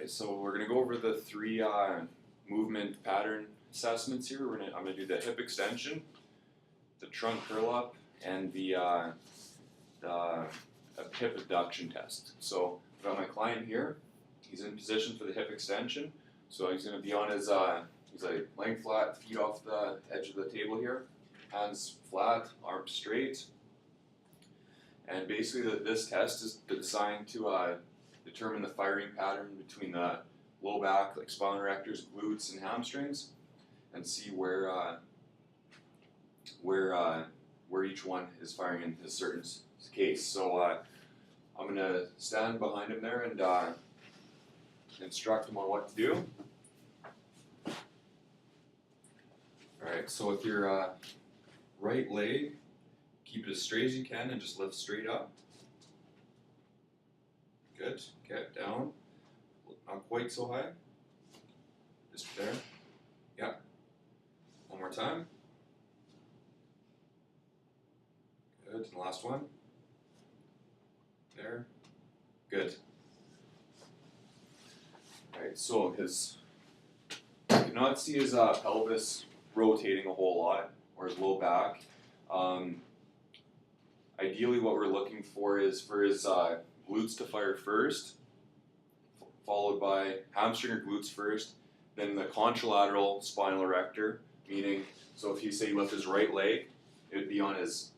Alright, so we're going to go over the three movement pattern assessments here. I'm going to do the hip extension, the trunk curl up, and the hip abduction test. So I've got my client here. He's in position for the hip extension. So he's going to be on his he's like laying flat, feet off the edge of the table here, hands flat, arms straight. And basically this test is designed to determine the firing pattern between the low back, like spinal erectors, glutes, and hamstrings, and see where each one is firing in his certain case. So I'm going to stand behind him there and instruct him on what to do. Alright, so with your right leg, keep it as straight as you can and just lift straight up. Good. Okay, down. Not quite so high. Just there. Yeah. One more time. Good. And the last one. There. Good. Alright, so you cannot see his pelvis rotating a whole lot, or his low back. Ideally what we're looking for is for his glutes to fire first, followed by hamstring or glutes first, then the contralateral spinal erector, meaning, so if you say you lift his right leg, it would be on his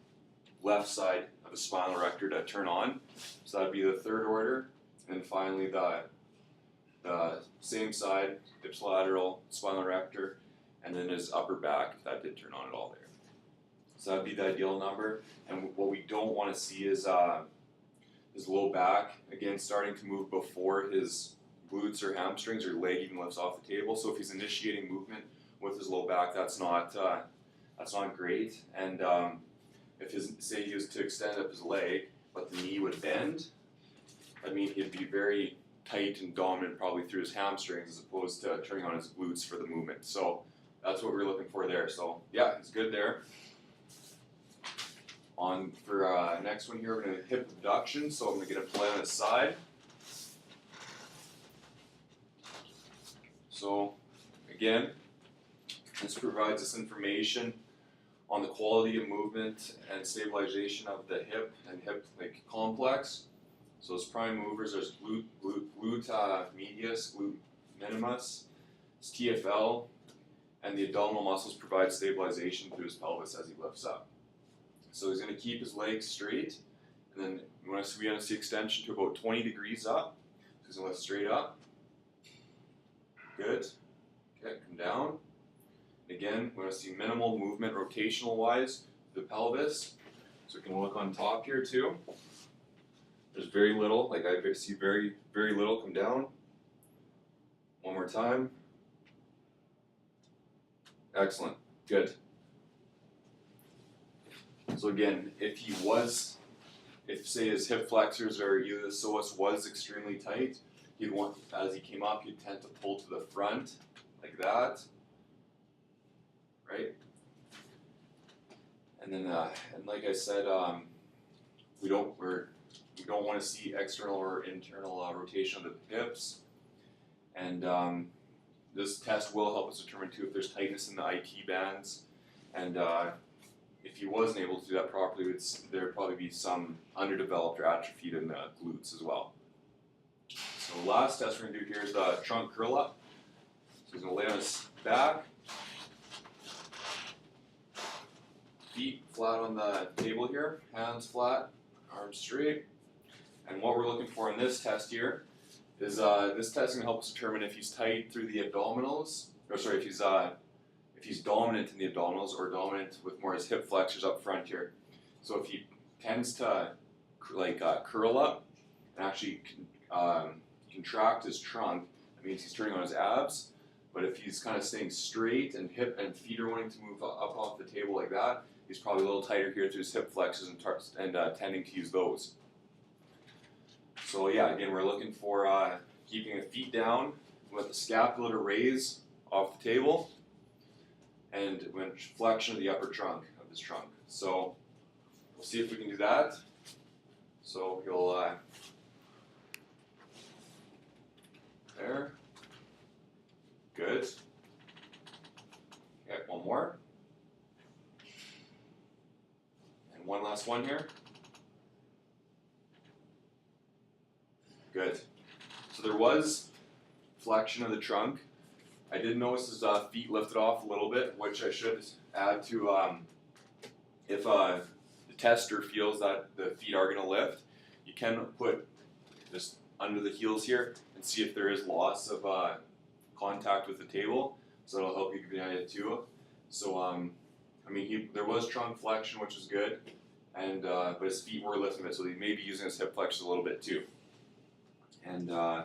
left side of the spinal erector to turn on. So that would be the third order. And then finally the same side, ipsilateral spinal erector, and then his upper back, if that did turn on at all there. So that would be the ideal number. And what we don't want to see is his low back, again, starting to move before his glutes or hamstrings or leg even lifts off the table. So if he's initiating movement with his low back, that's not great. And say he was to extend up his leg, but the knee would bend, I mean he'd be very tight and dominant probably through his hamstrings as opposed to turning on his glutes for the movement. So that's what we're looking for there. So yeah, he's good there. On for next one here, we're going to hip abduction. So I'm going to get a play on his side. So again, this provides us information on the quality of movement and stabilization of the hip and hip complex. So his prime movers are glute medius, glute minimus, his TFL, and the abdominal muscles provide stabilization through his pelvis as he lifts up. So he's going to keep his legs straight, and then we want to see extension to about 20 degrees up. So he's going to lift straight up. Good. Okay, come down. Again, we want to see minimal movement rotational wise the pelvis. So we can look on top here too. There's very little, like I see very, very little come down. One more time. Excellent. Good. So again, if say his hip flexors or either the psoas was extremely tight, he'd want, as he came up, he'd tend to pull to the front, like that, right? And then, and like I said, we don't want to see external or internal rotation of the hips, and this test will help us determine too if there's tightness in the IT bands, and if he wasn't able to do that properly, there would probably be some underdeveloped or atrophied in the glutes as well. So the last test we're going to do here is the trunk curl up. So he's going to lay on his back, feet flat on the table here, hands flat, arms straight. And what we're looking for in this test here is this test is going to help us determine if he's tight through the abdominals, or sorry, if he's dominant in the abdominals or dominant with more his hip flexors up front here. So if he tends to curl up and actually contract his trunk, that means he's turning on his abs. But if he's kind of staying straight and hip and feet are wanting to move up off the table like that, he's probably a little tighter here through his hip flexors and tending to use those. So yeah, again, we're looking for keeping the feet down with the scapula to raise off the table, and flexion of the upper trunk of his trunk. So we'll see if we can do that. So you'll there. Last one here. Good. So there was flexion of the trunk. I did notice his feet lifted off a little bit, which I should add to if the tester feels that the feet are going to lift, you can put this under the heels here and see if there is loss of contact with the table. So that'll help you give you an idea too. So I mean, there was trunk flexion, which is good, and but his feet were lifting it, so he may be using his hip flexors a little bit too. And yeah,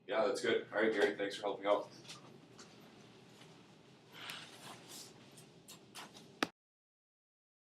that's good. All right, Gary, thanks for helping out.